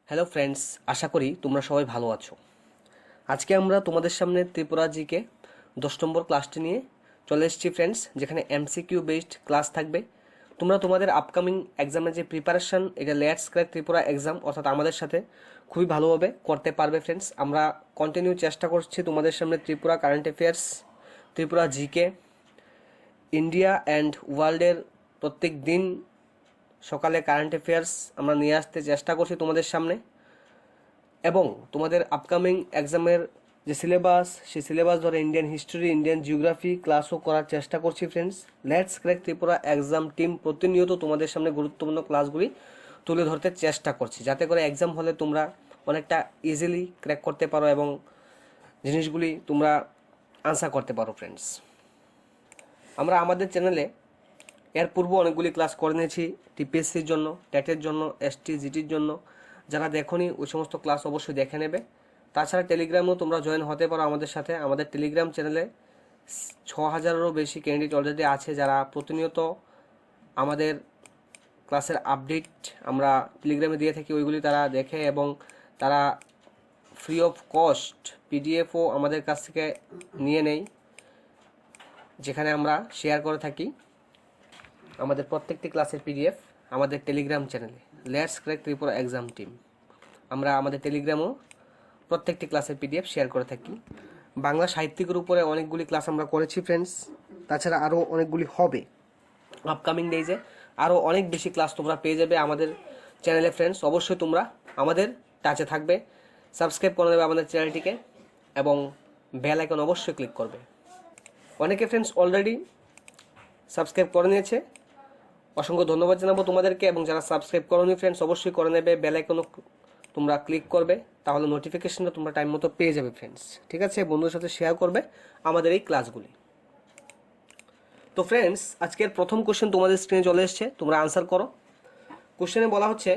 Hello friends, আশা করি তোমরা সবাই ভালো আছো। আজকে আমরা তোমাদের সামনে ত্রিপুরা জিকে 10 নম্বর ক্লাসটি নিয়ে চলে এসেছি ফ্রেন্ডস, যেখানে এমসিকিউ বেসড ক্লাস থাকবে। তোমরা তোমাদের আপকামিং এক্সামের যে প্রিপারেশন, এটা লেটস ক্র্যাক ত্রিপুরা এক্সাম অর্থাৎ আমাদের সাথে খুবই ভালোভাবে করতে পারবে ফ্রেন্ডস। আমরা কন্টিনিউ চেষ্টা করছি তোমাদের সামনে Tripura current affairs, Tripura GK, India and ওয়ার্ল্ডের প্রত্যেক দিন সকালে কারেন্ট অ্যাফেয়ার্স আমরা নিয়ে আসতে চেষ্টা করছি তোমাদের সামনে, এবং তোমাদের আপকামিং এক্সামের যে সিলেবাস, সেই সিলেবাস ধরে ইন্ডিয়ান হিস্ট্রি, ইন্ডিয়ান জিওগ্রাফি ক্লাসও করার চেষ্টা করছি friends. Let's crack Tripura exam team প্রতিনিয়ত তোমাদের সামনে গুরুত্বপূর্ণ ক্লাসগুলি তুলে ধরতে চেষ্টা করছি, যাতে করে এক্সাম হলে তোমরা অনেকটা ইজিলি ক্র্যাক করতে পারো এবং জিনিসগুলি তোমরা আনসার করতে পারো ফ্রেন্ডস। আমরা আমাদের চ্যানেলে এর পূর্বে অনেকগুলি ক্লাস করে নিয়েছি টিপিএসসির জন্য, টেটের জন্য, এসটি জিটির জন্য। যারা দেখোনি ওই সমস্ত ক্লাস অবশ্যই দেখে নেবে। তাছাড়া টেলিগ্রামেও তোমরা জয়েন হতে পারো আমাদের সাথে। আমাদের টেলিগ্রাম চ্যানেলে 6000-এরও বেশি ক্যান্ডিডেট অলরেডি আছে, যারা প্রতিনিয়ত আমাদের ক্লাসের আপডেট আমরা টেলিগ্রামে দিয়ে থাকি, ওইগুলি তারা দেখে এবং তারা ফ্রি অফ কস্ট পিডিএফও আমাদের কাছ থেকে নিয়ে নেয়, যেখানে আমরা শেয়ার করে থাকি আমাদের প্রত্যেকটি ক্লাসের পিডিএফ আমাদের টেলিগ্রাম চ্যানেলে let's crack Tripura exam team. আমরা আমাদের টেলিগ্রামও প্রত্যেকটি ক্লাসের পিডিএফ শেয়ার করে থাকি। বাংলা সাহিত্যিকের উপরে অনেকগুলি ক্লাস আমরা করেছি ফ্রেন্ডস। তাছাড়া আরও অনেকগুলি হবে আপকামিং ডেজে। আরও অনেক বেশি ক্লাস তোমরা পেয়ে যাবে আমাদের চ্যানেলে ফ্রেন্ডস। অবশ্যই তোমরা আমাদের টাচে থাকবে, সাবস্ক্রাইব করে দেবে আমাদের চ্যানেলটিকে এবং বেল আইকন অবশ্যই ক্লিক করবে। অনেকে ফ্রেন্ডস অলরেডি সাবস্ক্রাইব করে নিয়েছে, অসংখ্য ধন্যবাদ জানাবো তোমাদেরকে। এবং যারা সাবস্ক্রাইব করোনি ফ্রেন্ডস অবশ্যই করে নেবে, বেল আইকনও তোমরা ক্লিক করবে, তাহলে নোটিফিকেশনটা তোমরা টাইম মতো পেয়ে যাবে ফ্রেন্ডস। ঠিক আছে, বন্ধুদের সাথে শেয়ার করবে আমাদের এই ক্লাসগুলি। তো ফ্রেন্ডস, আজকের প্রথম কোশ্চেন তোমাদের স্ক্রিনে চলে এসেছে, তোমরা আনসার করো। কোশ্চেনে বলা হচ্ছে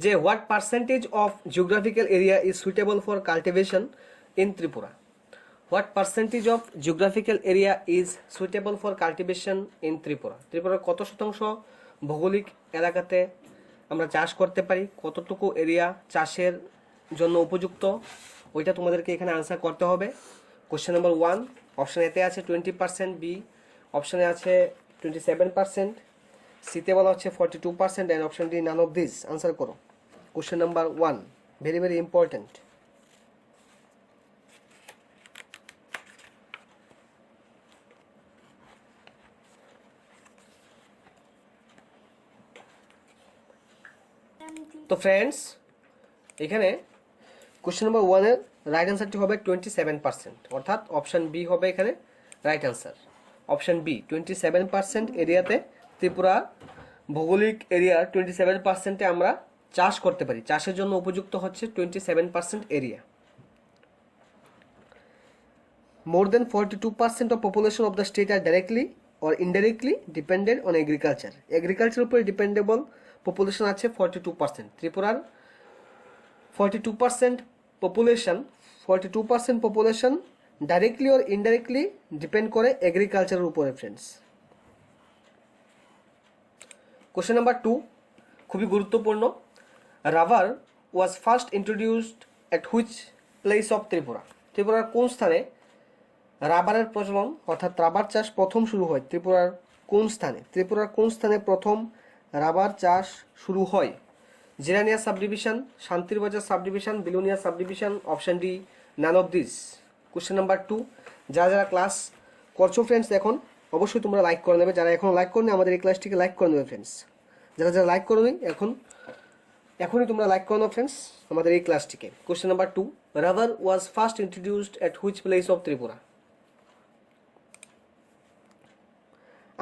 যে what percentage of geographical area is suitable for cultivation in Tripura. What percentage of geographical area is suitable for cultivation in Tripura. ত্রিপুরার কত শতাংশ ভৌগোলিক এলাকাতে আমরা চাষ করতে পারি, কতটুকু এরিয়া চাষের জন্য উপযুক্ত, ওইটা তোমাদেরকে এখানে আনসার করতে হবে। কোশ্চেন নাম্বার 1, অপশান এতে আছে 20%, বি অপশানে আছে 27%, সিতে বলা হচ্ছে 42%, and option D none of this. Answer করো। Question number 1 very very important. তো ফ্রেন্ডস, এখানে কোশ্চেন নাম্বার 1-এর রাইট অ্যান্সারটি হবে 27%, অর্থাৎ অপশান বি হবে এখানে রাইট অ্যান্সার। অপশান বি 27% এরিয়াতে, ত্রিপুরা ভৌগোলিক এরিয়ার 27%-এ আমরা চাষ করতে পারি। চাষের জন্য উপযুক্ত হচ্ছে 27% area. More than 42% of population of the state are directly or indirectly dependent on agriculture. Agriculture উপরে ডিপেন্ডেবল পপুলেশন আছে 42%। ত্রিপুরার 42% population directly or indirectly depend করে এগ্রিকালচারের উপরে ফ্রেন্ডস। কোশ্চেন নাম্বার 2 খুবই গুরুত্বপূর্ণ। Rubber was first introduced at which place of Tripura. ত্রিপুরার কোন স্থানে রাবারের প্রচলন অর্থাৎ রাবার চাষ প্রথম শুরু হয়? ত্রিপুরার কোন স্থানে? ত্রিপুরার কোন স্থানে প্রথম রাবার চাষ শুরু হয়? Jirania sub division, Shantirbazar sub division, Belonia sub division, option D none of this. Question number 2, যারা ক্লাস করছো ফ্রেন্ডস এখন অবশ্যই তোমরা লাইক করে নেবে। যারা এখন লাইক করনি আমাদের এই ক্লাসটিকে লাইক করে নেবে ফ্রেন্ডস। যারা লাইক করোনি এখনই তোমরা লাইক করে নাও ফ্রেন্ডস আমাদের এই ক্লাসটিকে। Question number 2, rubber was first introduced at which place of Tripura.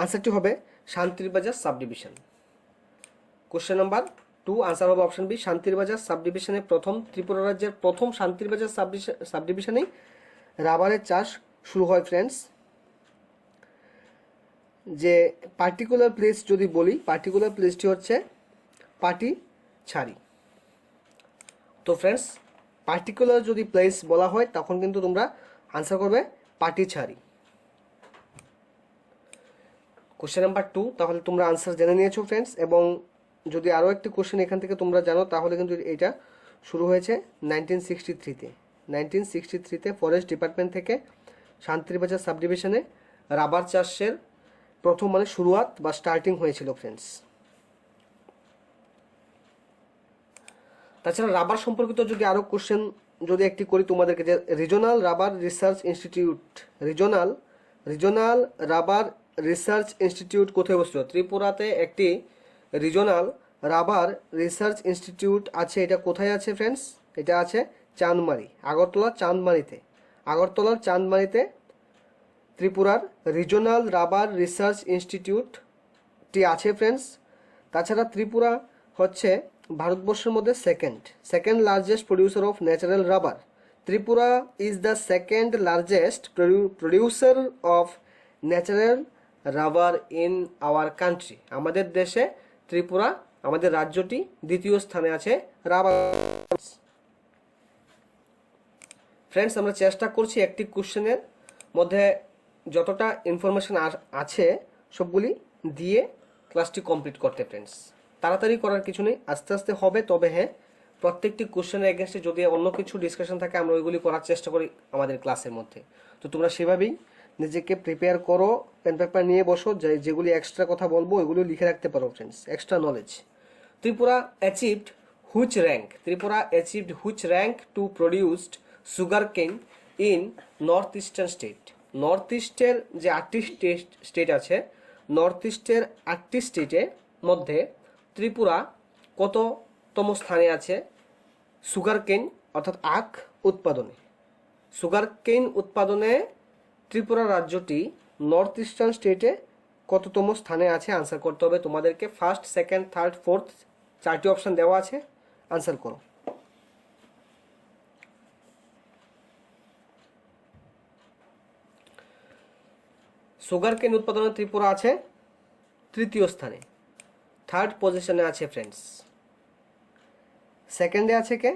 আনসারটি হবে Shantirbazar sub division. Question number 2 answer হবে অপশন বি, শান্তিরবাজার সাব ডিভিশনে প্রথম, ত্রিপুরা রাজ্যের প্রথম শান্তিরবাজার সাব ডিভিশনেই রাবারের চাষ শুরু হয় ফ্রেন্ডস। যে পার্টিকুলার প্লেস যদি বলি, পার্টিকুলার প্লেসটি হচ্ছে পাটিছাড়ি। তো ফ্রেন্ডস, পার্টিকুলার যদি প্লেস বলা হয় তখন কিন্তু তোমরা আনসার করবে পাটিছাড়ি। কোশ্চেন নাম্বার 2 তাহলে তোমরা আনসার জেনে নিয়েছো ফ্রেন্ডস, এবং যদি আরও একটি কোশ্চেন এখান থেকে তোমরা জানো তাহলে কিন্তু এটা শুরু হয়েছে 1963-তে। 1963-তে ফরেস্ট ডিপার্টমেন্ট থেকে শান্তিরবাজার সাব ডিভিশনে রাবার চাষের প্রথম শুরুয়াত বা স্টার্টিং হয়েছিল ফ্রেন্ডস। তাছাড়া রাবার সম্পর্কিত যদি আরও কোশ্চেন যদি একটি করি তোমাদেরকে, যে regional rubber research institute, regional rubber research institute কোথায় অবস্থিত? ত্রিপুরাতে একটি রিজনাল রাবার রিসার্চ ইনস্টিটিউট আছে। এটা কোথায় আছে ফ্রেন্ডস? এটা আছে চাঁদমারি, আগরতলার চাঁদমারিতে ত্রিপুরার রিজনাল রাবার রিসার্চ ইনস্টিটিউটটি আছে ফ্রেন্ডস। তাছাড়া ত্রিপুরা হচ্ছে ভারতবর্ষের মধ্যে second largest producer of natural rubber. Tripura is the second largest producer of natural rubber in our country. আমাদের দেশে ত্রিপুরা, আমাদের রাজ্যটি দ্বিতীয় স্থানে আছে রাবার। ফ্রেন্ডস, আমরা চেষ্টা করছি একটি কোশ্চেনের মধ্যে যতটা ইনফরমেশন আছে সবগুলি দিয়ে ক্লাসটি কমপ্লিট করতে। ফ্রেন্ডস, তাড়াতাড়ি করার কিছু নেই, আস্তে আস্তে হবে। তবে হ্যাঁ, প্রত্যেকটি কোশ্চেনের এগেনস্টে যদি অন্য কিছু ডিসকাশন থাকে আমরা ওইগুলি করার চেষ্টা করি আমাদের ক্লাসের মধ্যে। তো তোমরা সেভাবেই নিজেকে প্রিপেয়ার করো, পেন পেপার নিয়ে বসো, যেগুলি এক্সট্রা কথা বলবো ওইগুলো লিখে রাখতে পারো friends, extra knowledge. Tripura achieved which rank to produced sugar cane in north eastern state. North ইস্টের যে 8টি স্টেট আছে, নর্থ ইস্টের 8টি স্টেটের মধ্যে ত্রিপুরা কততম স্থানে আছে সুগার কেন অর্থাৎ আখ উৎপাদনে? সুগার কেন উৎপাদনে ত্রিপুরা রাজ্যটি নর্থ ইস্টার্ন স্টেটে কততম স্থানে আছে আনসার করতে হবে তোমাদেরকে। ফার্স্ট, সেকেন্ড, থার্ড, ফোর্থ 4টি অপশান দেওয়া আছে, আনসার করো। সুগার কেন উৎপাদনে ত্রিপুরা আছে 3য় স্থানে, 3rd পজিশনে আছে ফ্রেন্ডস। সেকেন্ডে আছে কে?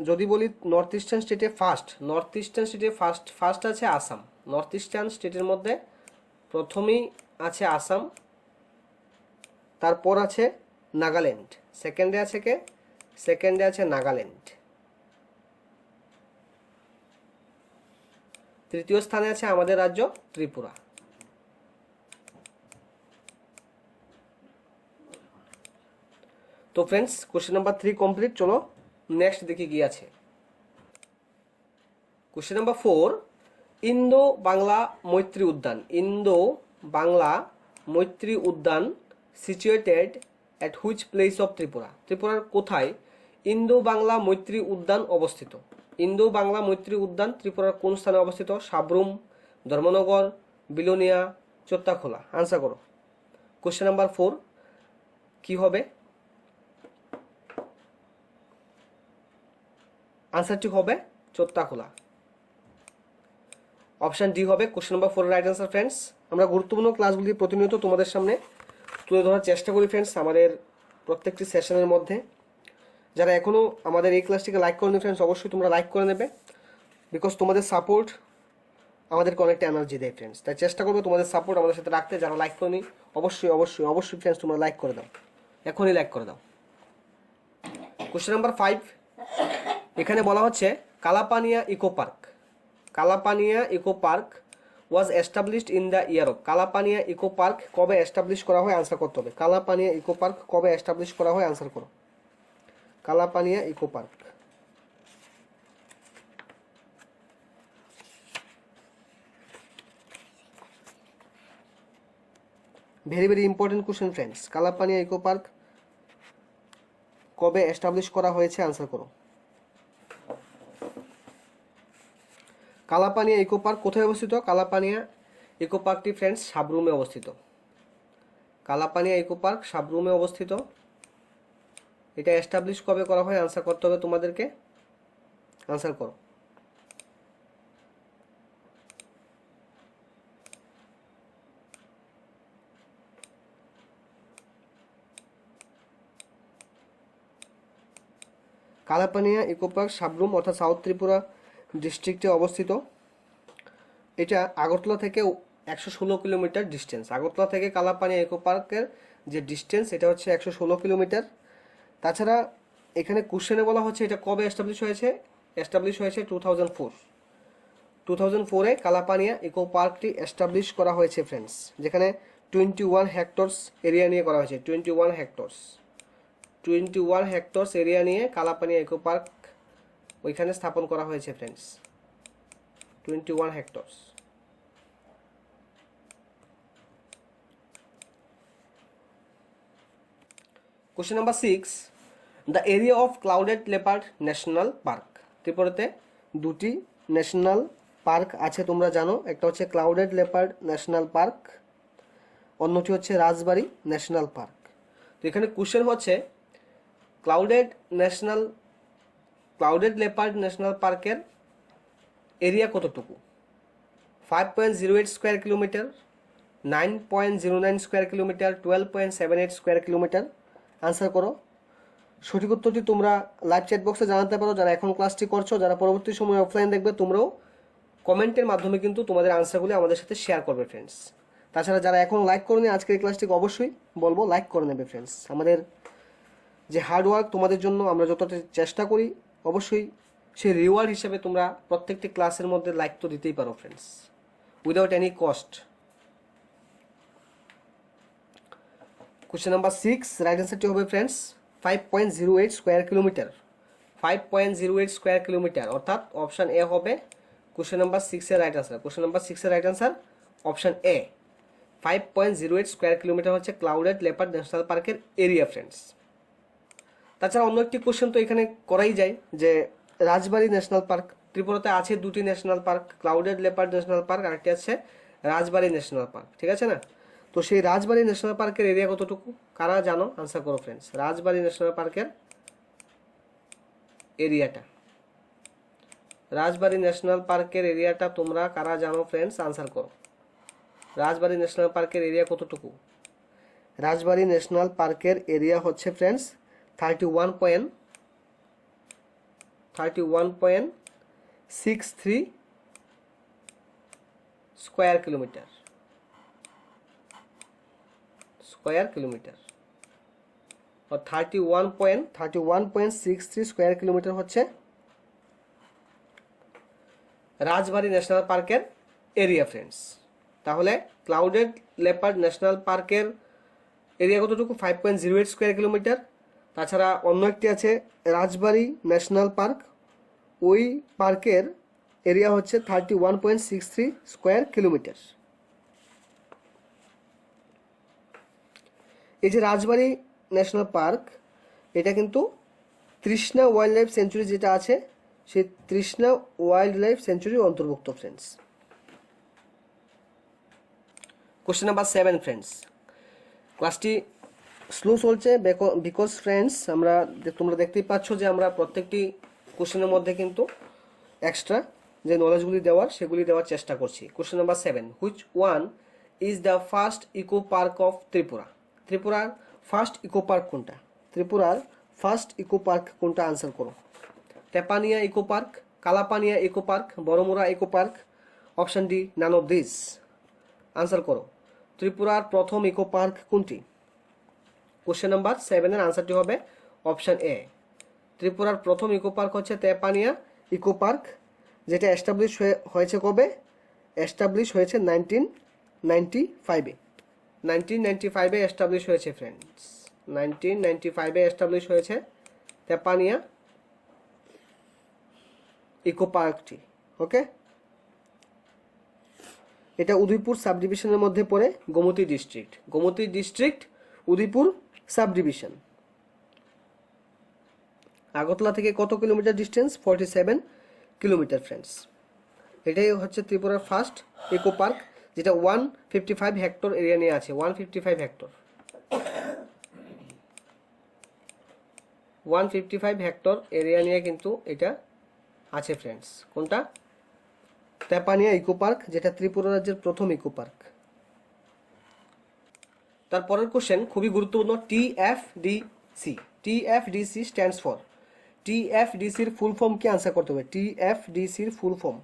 যদি বলি নর্থ ইস্টার্ন স্টেটে ফার্স্ট আছে আসাম। নর্থ ইস্টার্ন স্টেটের মধ্যে প্রথমেই আছে আসাম, তারপর আছে নাগাল্যান্ড। সেকেন্ডে আছে কে? সেকেন্ডে আছে নাগাল্যান্ড। 3য় স্থানে আছে আমাদের রাজ্য ত্রিপুরা। তো ফ্রেন্ডস, কোশ্চেন নাম্বার 3 কমপ্লিট। চলো নেক্সট দেখি কি আছে। কোশ্চেন নাম্বার 4, ইন্দো বাংলা মৈত্রী উদ্যান situated at which place of Tripura. ত্রিপুরার কোথায় ইন্দো বাংলা মৈত্রী উদ্যান অবস্থিত? ইন্দো বাংলা মৈত্রী উদ্যান ত্রিপুরার কোন স্থানে অবস্থিত? সাব্রুম, ধর্মনগর, বিলোনিয়া, চোত্তাখোলা। আনসার করো। কোশ্চেন নাম্বার 4 কি হবে? আনসারটি হবে চোত্তাখোলা। অপশান ডি হবে question number 4 right answer. Friends, আমরা গুরুত্বপূর্ণ ক্লাসগুলি প্রতিনিয়ত তোমাদের সামনে তুলে ধরার চেষ্টা করি ফ্রেন্ডস আমাদের প্রত্যেকটি সেশনের মধ্যে। যারা এখনও আমাদের এই ক্লাসটিকে লাইক করেনি ফ্রেন্ডস, অবশ্যই তোমরা লাইক করে নেবে, বিকজ তোমাদের সাপোর্ট আমাদেরকে অনেকটা এনার্জি দেয় ফ্রেন্ডস। তাই চেষ্টা করবো তোমাদের সাপোর্ট আমাদের সাথে রাখতে। যারা লাইক করেনি অবশ্যই ফ্রেন্ডস তোমরা লাইক করে দাও, এখনই লাইক করে দাও। কোশ্চেন নাম্বার 5, এখানে বলা হচ্ছে Kalapania eco park was established in the year of. Kalapania eco park কবে এস্টাবলিশ করা হয় আনসার করতে হবে। কালাপানিয়া ইকো পার্ক কবে এস্টাবলিশ করা হয় আনসার করো। Kalapania eco park. Very important question friends. Kalapania eco park কবে এস্টাবলিশ করা হয়েছে আনসার করো। কালাপানিয়া ইকো পার্ক কোথায় অবস্থিত? কালাপানিয়া ইকো পার্কটি ফ্রেন্ডস সাবরুমে অবস্থিত। কালাপানিয়া ইকো পার্ক সাবরুমে অবস্থিত। এটা এস্টাবলিশ কবে করা হয় আনসার করতে হবে তোমাদেরকে। আনসার করো। কালাপানিয়া ইকো পার্ক সাবরুম অর্থাৎ সাউথ ত্রিপুরা ডিস্ট্রিক্টে অবস্থিত। এটা আগরতলা থেকে 116 কিলোমিটার ডিস্টেন্স। আগরতলা থেকে কালাপানিয়া ইকো পার্কের যে ডিস্টেন্স এটা হচ্ছে 116 কিলোমিটার। তাছাড়া এখানে কোশ্চেনে বলা হচ্ছে এটা কবে এস্টাবলিশ হয়েছে। 2004-এ কালাপানিয়া ইকো পার্কটি এস্টাবলিশ করা হয়েছে ফ্রেন্ডস, যেখানে 21 হেক্টরস এরিয়া নিয়ে করা হয়েছে। 21 হেক্টরস এরিয়া নিয়ে কালাপানিয়া ইকো পার্ক ওইখানে স্থাপন করা হয়েছে friends. 21 hectares. Question number 6, the area of clouded leopard national park. ত্রিপুরাতে দুটি ন্যাশনাল পার্ক আছে তোমরা জানো, একটা হচ্ছে ক্লাউডেড লেপার্ড ন্যাশনাল পার্ক, অন্যটি হচ্ছে রাজবাড়ী ন্যাশনাল পার্ক। তো এখানে কোশ্চেন হচ্ছে ক্লাউডেড লেপার্ড ন্যাশনাল পার্কের এরিয়া কতটুকু? 5.08 square kilometre, 9.09 square kilometre, 12.78 square kilometre. Answer করো। সঠিক উত্তরটি তোমরা লাইভ চ্যাট বক্সে জানাতে পারো, যারা এখন ক্লাসটি করছো। যারা পরবর্তী সময় অফলাইন দেখবে তোমরাও কমেন্টের মাধ্যমে কিন্তু তোমাদের আনসারগুলি আমাদের সাথে শেয়ার করবে ফ্রেন্ডস। তাছাড়া যারা এখন লাইক করোনি আজকের এই ক্লাসটিকে অবশ্যই বলবো লাইক করে নেবে ফ্রেন্ডস। আমাদের যে হার্ডওয়ার্ক তোমাদের জন্য আমরা যতটা চেষ্টা করি, অবশ্যই সেই রিওয়ার্ড হিসেবে তোমরা প্রত্যেকটি ক্লাসের মধ্যে লাইক তো দিতেই পারো friends, without any cost. Question number 6, right অ্যান্সারটি হবে friends 5.08 square kilometre. 5.08 square kilometre, অর্থাৎ অপশান এ হবে কোশ্চেন নাম্বার 6-এর রাইট আনসার। কোশ্চেন নাম্বার 6-এর right answer option A. 5.08 square kilometre হচ্ছে ক্লাউডেড লেপার্ড ন্যাশনাল পার্কের এরিয়া ফ্রেন্ডস। তাছাড়া অন্য একটি কোশ্চেন তো এখানে করাই যায় যে রাজবাড়ী ন্যাশনাল পার্ক। ত্রিপুরাতে আছে দুটি national park, clouded leopard national park, আরেকটি আছে রাজবাড়ী ন্যাশনাল পার্ক, ঠিক আছে না? তো সেই রাজবাড়ী ন্যাশনাল পার্কের এরিয়া কতটুকু কারা জানো? আনসার করো ফ্রেন্ডস। রাজবাড়ী ন্যাশনাল পার্কের এরিয়াটা তোমরা কারা জানো ফ্রেন্ডস? আনসার করো। রাজবাড়ী ন্যাশনাল পার্কের এরিয়া কতটুকু? রাজবাড়ী ন্যাশনাল পার্কের এরিয়া হচ্ছে ফ্রেন্ডস 31.63 স্কোয়ার কিলোমিটার। और 31.63 স্কোয়ার কিলোমিটার হচ্ছে রাজবাড়ী ন্যাশনাল পার্কের এরিয়া ফ্রেন্ডস। তাহলে ক্লাউডেড লেপার্ড ন্যাশনাল পার্কের এরিয়া কতটুকু? 5.08 স্কোয়ার কিলোমিটার। তাছাড়া অন্য একটি আছে রাজবাড়ী ন্যাশনাল পার্ক, ওই পার্কের এরিয়া হচ্ছে 31.63 স্কোয়ার কিলোমিটার। এই যে রাজবাড়ী ন্যাশনাল পার্ক, এটা কিন্তু তৃষ্ণা ওয়াইল্ড লাইফ সেঞ্চুরি যেটা আছে সেই তৃষ্ণা ওয়াইল্ড লাইফ সেঞ্চুরির অন্তর্ভুক্ত ফ্রেন্ডস। Question number 7 friends. ক্লাসটি স্লো চলছে বিকজ ফ্রেন্ডস তোমরা দেখতেই পাচ্ছ যে আমরা প্রত্যেকটি কোশ্চেনের মধ্যে কিন্তু এক্সট্রা যে নলেজগুলি সেগুলি দেওয়ার চেষ্টা করছি। Question number 7, which one is the first eco park of Tripura? ত্রিপুরার ফার্স্ট ইকো পার্ক কোনটা? আনসার করো। Tepania eco park, Kalapania eco park, Baramura eco park, option D none of this. Answer করো। ত্রিপুরার প্রথম ইকো পার্ক কোনটি? কোশ্চেন নাম্বার 7-এর আনসারটি হবে অপশন এ। ত্রিপুরার প্রথম ইকো পার্ক হচ্ছে তেপানিয়া ইকো পার্ক, যেটা এস্টাবলিশ হয়েছে কবে? এস্টাবলিশ হয়েছে 1995-এ। 1995-এ এস্টাবলিশ হয়েছে ফ্রেন্ডস। 1995-এ এস্টাবলিশ হয়েছে তেপানিয়া ইকো পার্কটি। ওকে, এটা উদয়পুর সাব ডিভিশনের মধ্যে পড়ে, Gomati district Udaipur sub division. Agartala থেকে কত কিলোমিটার ডিস্টেন্স? 47 kilometre friends. এটাই হচ্ছে ত্রিপুরার ফার্স্ট ইকো পার্ক, যেটা 155 হেক্টর এরিয়া নিয়ে আছে। 155 হেক্টর এরিয়া নিয়ে কিন্তু এটা আছে ফ্রেন্ডস। কোনটা? তেপানিয়া ইকো পার্ক, যেটা ত্রিপুরা রাজ্যের প্রথম ইকো পার্ক। তারপরের কোশ্চেন খুবই গুরুত্বপূর্ণ। টিএফডিসি স্ট্যান্ডস ফর। টিএফডিসির ফুল ফর্ম কি? আনসার করতে হবে। টিএফডিসির ফুল ফর্ম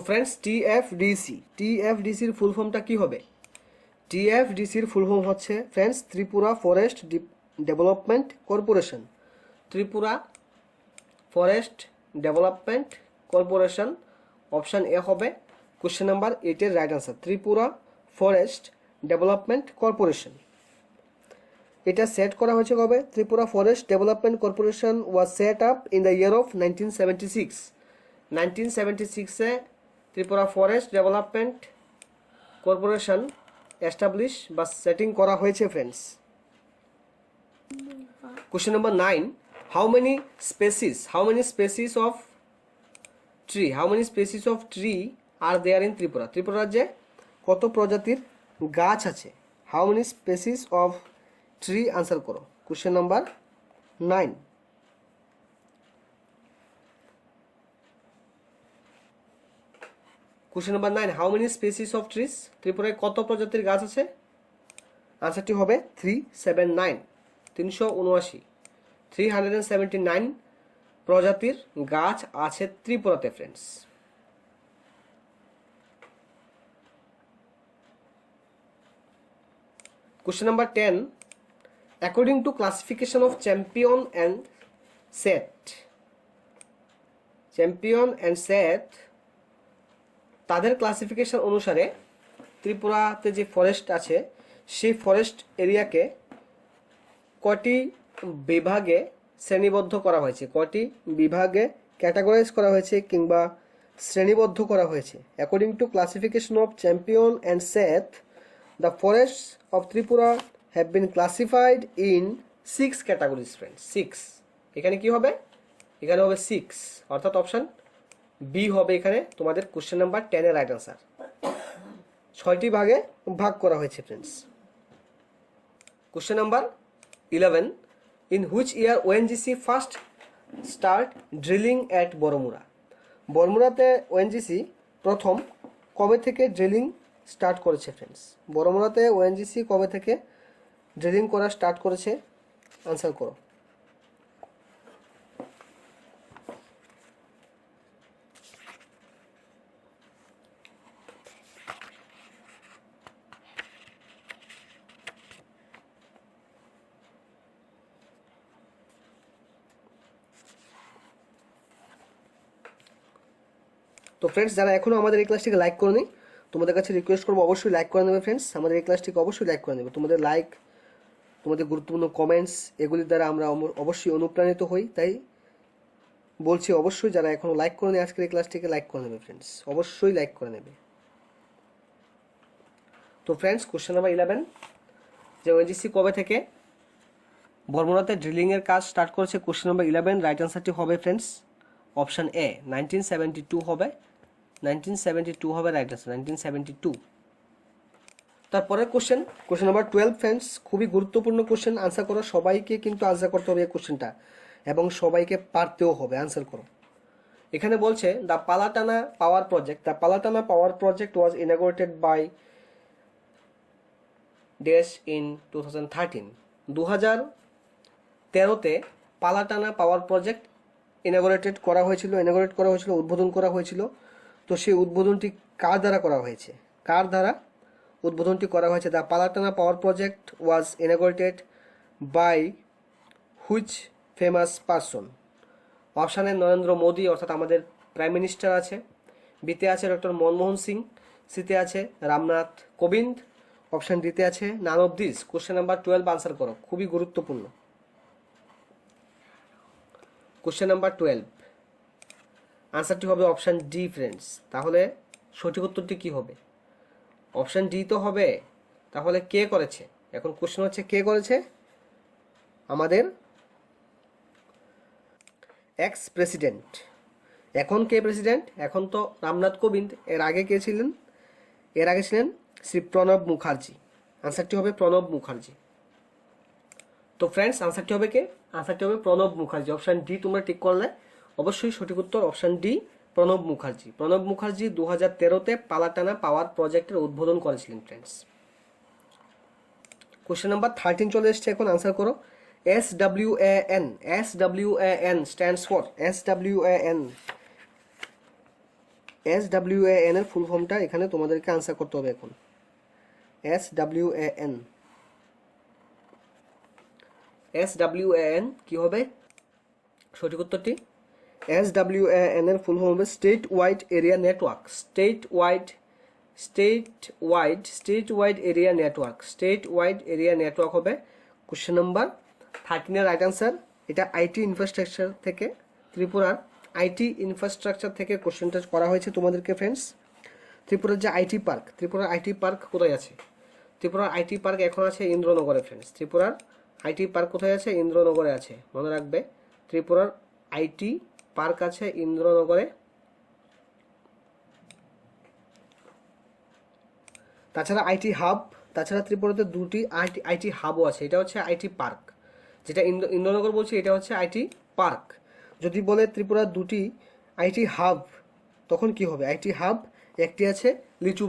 ফ্রেন্ডস টিএফডিসির ফুল ফর্মটা কি হবে? টিএফডিসির ফুল ফর্ম হচ্ছে friends Tripura forest development corporation. Tripura forest development corporation, option A হবে কোশ্চেন নাম্বার 8 এর right answer, Tripura forest development corporation. এটা সেট করা হয়েছে কবে? Tripura forest development corporation was set up in the year of 1976। 1976-এ Tripura forest development corporation establish বা setting করা হয়েছে friends. Question number 9, how many species of tree are there in Tripura? Tripura রাজ্যে কত প্রজাতির গাছ আছে? How many species of tree, answer করো। Question number 9। Question number 9, how many species of trees? ত্রিপুরায় কত প্রজাতির গাছ আছে? আনসারটি হবে 379, 379 প্রজাতির গাছ আছে ত্রিপুরাতে friends. Question number 10, according to classification of champion and set, তাদের ক্লাসিফিকেশন অনুসারে ত্রিপুরাতে যে ফরেস্ট আছে সেই ফরেস্ট এরিয়াকে কয়টি বিভাগে শ্রেণীবদ্ধ করা হয়েছে, কয়টি বিভাগে ক্যাটাগরাইজ করা হয়েছে কিংবা শ্রেণীবদ্ধ করা হয়েছে? According to classification of champion and set, the forests of Tripura have been classified in 6 categories friends. 6, এখানে কি হবে? এখানে হবে 6, অর্থাৎ অপশান বি হবে এখানে তোমাদের কোশ্চেন নাম্বার 10 এর রাইট আনসার। 6টি ভাগে ভাগ করা হয়েছে friends. Question number 11, in which year ONGC first start drilling at Baramura? বড়মুড়াতে ওএনজিসি প্রথম কবে থেকে ড্রিলিং স্টার্ট করেছে ফ্রেন্ডস? বড়মুড়াতে ওএনজিসি কবে থেকে ড্রিলিং করা স্টার্ট করেছে? আনসার করো। তো ফ্রেন্ডস, যারা এখনও আমাদের এই ক্লাসটিকে লাইক করোনি, তোমাদের কাছে রিকোয়েস্ট করবো অবশ্যই লাইক করে নেবে ফ্রেন্ডস। আমাদের এই ক্লাসটিকে অবশ্যই লাইক করে নেবে। তোমাদের লাইক, তোমাদের গুরুত্বপূর্ণ কমেন্টস, এগুলির দ্বারা আমরা অবশ্যই অনুপ্রাণিত হই। তাই বলছি অবশ্যই যারা এখনও লাইক করেনি আজকের এই ক্লাসটিকে লাইক করে নেবে ফ্রেন্ডস, অবশ্যই লাইক করে নেবে। তো ফ্রেন্ডস, কোশ্চেন নাম্বার 11, যে ওএনজিসি কবে থেকে বড়মুড়াতে ড্রিলিংয়ের কাজ স্টার্ট করেছে? কোশ্চেন নাম্বার 11 রাইট আনসারটি হবে ফ্রেন্ডস অপশান এ, 1972 হবে। 1972 হবে রাইট আনসার, 1972। তারপরে কোশ্চেন নাম্বার 12 ফ্রেন্ডস, খুবই গুরুত্বপূর্ণ কোশ্চেন, আনসার করো। সবাইকে কিন্তু আনসার করতে হবে এই কোশ্চেনটা এবং সবাইকে পারতেও হবে। আনসার করো। এখানে বলছে the Palatana power project was inaugurated by dash in 2013। 2013-তে পালাটানা পাওয়ার প্রজেক্ট ইনাগরেট করা হয়েছিল, উদ্বোধন করা হয়েছিল। তো সেই উদ্বোধনটি কার দ্বারা করা হয়েছে? কার দ্বারা উদ্বোধনটি করা হয়েছে? The Palatana power project was inaugurated by which famous person? অপশানে নরেন্দ্র মোদী অর্থাৎ আমাদের প্রাইম মিনিস্টার আছে, বিতে আছে ডক্টর মনমোহন সিং, সিতে আছে রামনাথ কোবিন্দ, অপশান ডিতে আছে নান of this. Question number 12 answer করো, খুবই গুরুত্বপূর্ণ। কোশ্চেন নাম্বার 12 আনসারটি হবে অপশান ডি ফ্রেন্ডস। তাহলে সঠিক উত্তরটি কি হবে? অপশান ডি তো হবে। তাহলে কে করেছে? এখন কোশ্চেন হচ্ছে কে করেছে? আমাদের এক্স প্রেসিডেন্ট। এখন কে প্রেসিডেন্ট? এখন তো রামনাথ কোবিন্দ। এর আগে কে ছিলেন? এর আগে ছিলেন শ্রী প্রণব মুখার্জি। আনসারটি হবে প্রণব মুখার্জি। তো ফ্রেন্ডস, আনসারটি হবে কে? আনসারটি হবে প্রণব মুখার্জি। অপশান ডি তোমরা ঠিক করলে অবশ্যই সঠিক উত্তর অপশান ডি, প্রণব মুখার্জি। প্রণব মুখার্জি 2013-তে পালাটানা পাওয়ার প্রজেক্টের উদ্বোধন করেছিলেন ফ্রেন্ডস। কোশ্চেন নাম্বার 13 চলে এসছে, এখন আনসার করো। SWAN stands for, SWAN SWAN এর ফুল ফর্মটা এখানে তোমাদেরকে আনসার করতে হবে এখন। SWAN কি হবে সঠিক উত্তরটি? SWAN এর ফুল ফর্ম হবে state wide area network. State wide area network হবে কোশ্চেন নাম্বার 13 এর রাইট আনসার। এটা আইটি ইনফ্রাস্ট্রাকচার থেকে, ত্রিপুরার আইটি ইনফ্রাস্ট্রাকচার থেকে কোশ্চেনটা করা হয়েছে তোমাদেরকে ফ্রেন্ডস। ত্রিপুরার যে আইটি পার্ক, ত্রিপুরার আইটি পার্ক কোথায় আছে? ত্রিপুরার আইটি পার্ক এখন আছে ইন্দ্রনগরে ফ্রেন্ডস। ত্রিপুরার আইটি পার্ক কোথায় আছে? ইন্দ্রনগরে আছে, মনে রাখবে। ত্রিপুরার আইটি পার্ক আছে ইন্দ্রনগরে। তাছাড়া ত্রিপুরাতে দুটি আইটি হাবও আছে। এটা হচ্ছে আইটি পার্ক, যেটা ইন্দ্রনগর বলছি, এটা হচ্ছে আইটি পার্ক। যদি বলে ত্রিপুরার দুটি আইটি হাব, তখন কি হবে? আইটি হাব একটি আছে লিচু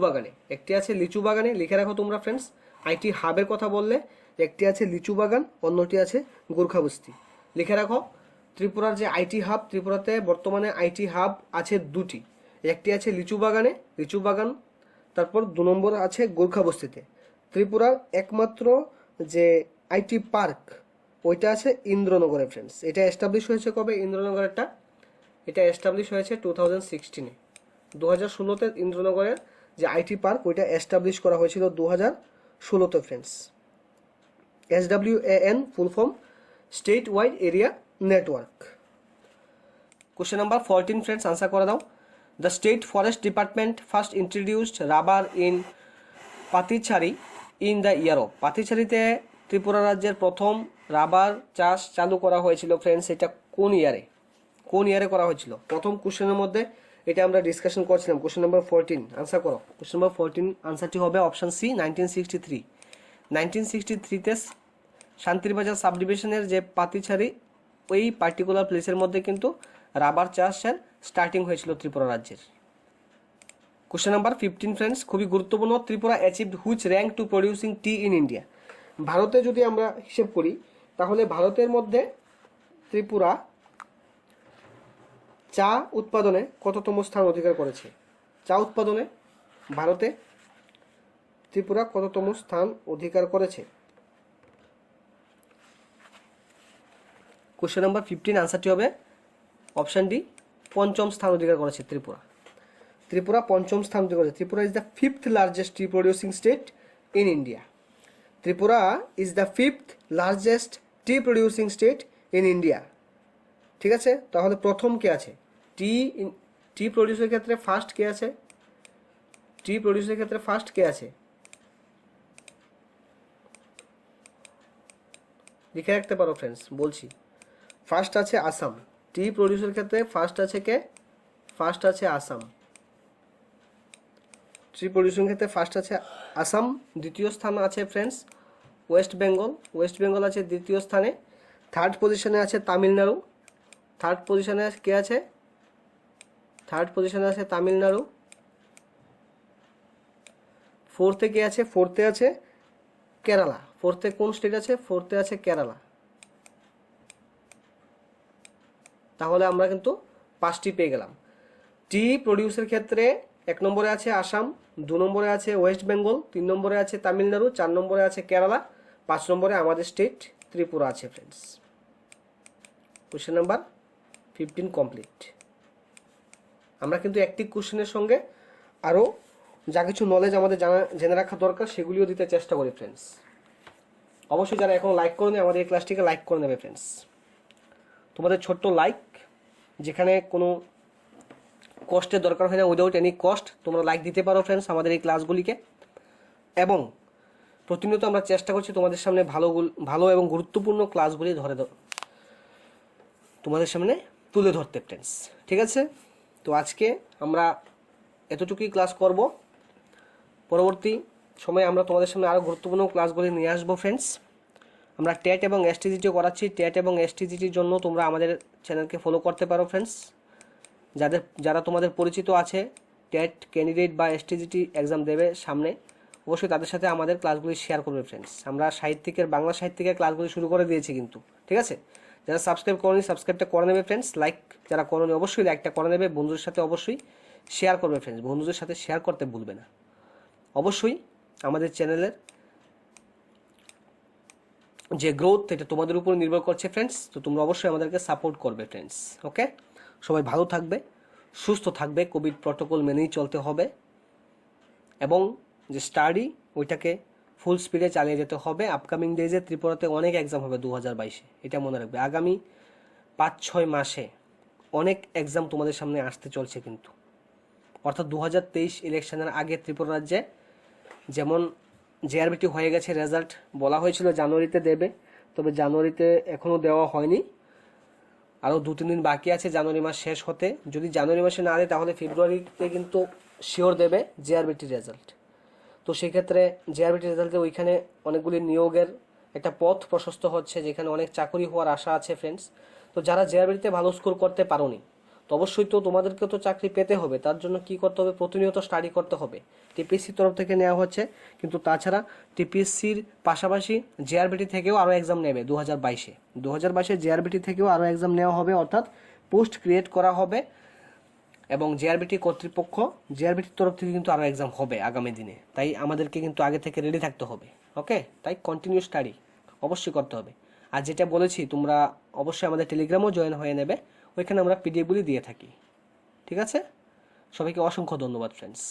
বাগানে, লিখে রাখো তোমরা ফ্রেন্ডস। আইটি হাবের কথা বললে একটি আছে লিচু বাগান, অন্যটি আছে গোর্খাবস্তি, লিখে রাখো। ত্রিপুরার যে আইটি হাব, ত্রিপুরাতে বর্তমানে আইটি হাব আছে দুটি, একটি আছে লিচু বাগান, তারপর 2 নম্বর আছে গোর্খাবস্তিতে। ত্রিপুরার একমাত্র যে আইটি পার্ক ওইটা আছে ইন্দ্রনগরে ফ্রেন্ডস। এটা এস্টাবলিশ হয়েছে কবে? ইন্দ্রনগরেরটা এটা এস্টাবলিশ হয়েছে 2016-এ। 2016-তে ইন্দ্রনগরের যে আইটি পার্ক ওইটা এস্টাবলিশ করা হয়েছিল 2016-তে friends. SWAN full form state wide area network. Question number 14 friends, answer করে দাও। The State Forest Department first introduced rubber in Patichari in the year of। পাতিছারিতে Tripura রাজ্যের প্রথম রাবার চাষ চালু করা হয়েছিল ফ্রেন্ডস। এটা কোন ইয়ারে করা হয়েছিল? প্রথম কোশ্চেনের মধ্যে এটা আমরা ডিসকাশন করছিলাম। কোশ্চেন নাম্বার 14 আনসার করো। কোশ্চেন নাম্বার 14 আনসারটি হবে অপশন সি, 1963। 1963-তে শান্তিরবাজার সাব ডিভিশনের যে পাতিছারি, ওই পার্টিকুলার প্লেসের মধ্যে কিন্তু রাবার চাষের স্টার্টিং হয়েছিল ত্রিপুরা রাজ্যের। কোশ্চেন নাম্বার 15 ফ্রেন্ডস, খুবই গুরুত্বপূর্ণ। Tripura achieved which rank to producing tea in India. ভারতে যদি আমরা হিসেব করি তাহলে ভারতের মধ্যে ত্রিপুরা চা উৎপাদনে কততম স্থান অধিকার করেছে? চা উৎপাদনে ভারতে ত্রিপুরা কততম স্থান অধিকার করেছে? কোশ্চেন নাম্বার 15 আনসারটি হবে অপশন ডি, 5ম স্থান অধিকার করেছে ত্রিপুরা 5ম স্থান অধিকার করেছে। Tripura is the 5th largest T producing state in India. Tripura is the 5th largest T producing state in India. ঠিক আছে, তাহলে প্রথম কে আছে? টি প্রডিউসের ক্ষেত্রে ফার্স্ট কে আছে? লিখে রাখতে পারো ফ্রেন্ডস, বলছি। ফার্স্ট আছে আসাম। টি প্রডিউসের ক্ষেত্রে ফার্স্ট আছে আসাম। টি প্রডিউসের ক্ষেত্রে ফার্স্ট আছে আসাম। দ্বিতীয় স্থান আছে ফ্রেন্ডস ওয়েস্ট বেঙ্গল আছে দ্বিতীয় স্থানে। থার্ড পজিশনে আছে তামিলনাড়ু। থার্ড পজিশনে আছে তামিলনাড়ু। ফোর্থে কে আছে? ফোর্থে আছে কেরালা। ফোর্থে কোন স্টেট আছে? ফোর্থে আছে কেরালা। তাহলে আমরা কিন্তু 5টি পেয়ে গেলাম। টি প্রডিউসের ক্ষেত্রে 1 নম্বরে আছে আসাম, 2 নম্বরে আছে ওয়েস্ট বেঙ্গল, 3 নম্বরে আছে তামিলনাড়ু, 4 নম্বরে আছে কেরালা, 5 নম্বরে আমাদের স্টেট ত্রিপুরা আছে ফ্রেন্ডস। Question number 15 complete. আমরা কিন্তু একটি কোশ্চেনের সঙ্গে আরও যা কিছু নলেজ আমাদের জেনে রাখা দরকার সেগুলিও দিতে চেষ্টা করি ফ্রেন্ডস। অবশ্যই যারা এখন লাইক করে নেয় আমাদের এই ক্লাসটিকে লাইক করে নেবে ফ্রেন্ডস। তোমাদের ছোট্ট লাইক, যেখানে কোনো কষ্টের দরকার হয় না, উইদাউট এনি কস্ট তোমরা লাইক দিতে পারো ফ্রেন্ডস আমাদের এই ক্লাসগুলিকে। এবং প্রতিনিয়ত আমরা চেষ্টা করছি তোমাদের সামনে ভালো এবং গুরুত্বপূর্ণ ক্লাসগুলি তোমাদের সামনে তুলে ধরতে ফ্রেন্ডস। ঠিক আছে, তো আজকে আমরা এতটুকুই ক্লাস করব। পরবর্তী সময়ে আমরা তোমাদের সামনে আরও গুরুত্বপূর্ণ ক্লাসগুলি নিয়ে আসবো ফ্রেন্ডস। আমরা টেট এবং এসটিজিটিও করাচ্ছি। টেট এবং এসটিজিটির জন্য তোমরা আমাদের চ্যানেলকে ফলো করতে পারো ফ্রেন্ডস। যারা তোমাদের পরিচিত আছে টেট ক্যান্ডিডেট বা এসটিজিটি এক্সাম দেবে সামনে, অবশ্যই তাদের সাথে আমাদের ক্লাসগুলি শেয়ার করবে ফ্রেন্ডস। আমরা বাংলা সাহিত্যিকের ক্লাসগুলি শুরু করে দিয়েছি কিন্তু। ঠিক আছে, যারা সাবস্ক্রাইব করনি সাবস্ক্রাইবটা করে নেবে ফ্রেন্ডস। লাইক যারা করনি অবশ্যই লাইকটা করে নেবে। বন্ধুদের সাথে অবশ্যই শেয়ার করবে ফ্রেন্ডস, বন্ধুদের সাথে শেয়ার করতে ভুলবে না। অবশ্যই আমাদের চ্যানেলের যে গ্রোথ এটা তোমাদের উপর নির্ভর করছে ফ্রেন্ডস, তো তোমরা অবশ্যই আমাদেরকে সাপোর্ট করবে ফ্রেন্ডস। ওকে, সবাই ভালো থাকবে, সুস্থ থাকবে, কোভিড প্রটোকল মেনেই চলতে হবে, এবং যে স্টাডি ওইটাকে ফুল স্পিডে চালিয়ে যেতে হবে। আপকামিং ডেজে ত্রিপুরাতে অনেক এক্সাম হবে 2022-এ, এটা মনে রাখবে। আগামী 5-6 মাসে অনেক এক্সাম তোমাদের সামনে আসতে চলছে কিন্তু, অর্থাৎ 2023 ইলেকশনের আগে ত্রিপুরা রাজ্যে যেমন জেআরবিটি হয়ে গেছে, রেজাল্ট বলা হয়েছিল জানুয়ারিতে দেবে, তবে জানুয়ারিতে এখনও দেওয়া হয়নি, আরও 2-3 দিন বাকি আছে জানুয়ারি মাস শেষ হতে। যদি জানুয়ারি মাসে না দেয় তাহলে ফেব্রুয়ারিতে কিন্তু শিওর দেবে জেআরবিটির রেজাল্ট। তো সেক্ষেত্রে জেআরবিটির রেজাল্টে ওইখানে অনেকগুলি নিয়োগের একটা পথ প্রশস্ত হচ্ছে, যেখানে অনেক চাকরি হওয়ার আশা আছে ফ্রেন্ডস। তো যারা জেআরবিটিতে ভালো স্কোর করতে পারোনি, তো অবশ্যই তো তোমাদেরকে তো চাকরি পেতে হবে, তার জন্য কি করতে হবে, প্রতিনিয়ত স্টাডি করতে হবে। টিপিএসসির তরফ থেকে নেওয়া হচ্ছে, কিন্তু তাছাড়া টিপিএসসির পাশাপাশি জেআরবিটি থেকেও আরও এক্সাম নেবে 2022-এ জেআরবিটি থেকেও আরও এক্সাম নেওয়া হবে, অর্থাৎ পোস্ট ক্রিয়েট করা হবে, এবং জেআরবিটি কর্তৃপক্ষ জেআরবিটির তরফ থেকে কিন্তু আরও এক্সাম হবে আগামী দিনে। তাই আমাদেরকে কিন্তু আগে থেকে রেডি থাকতে হবে। ওকে, তাই কন্টিনিউ স্টাডি অবশ্যই করতে হবে। আর যেটা বলেছি, তোমরা অবশ্যই আমাদের টেলিগ্রামও জয়েন হয়ে নেবে, ওইখানে আমরা পিডিএফগুলি দিয়ে থাকি। ঠিক আছে, সবাইকে অসংখ্য ধন্যবাদ ফ্রেন্ডস।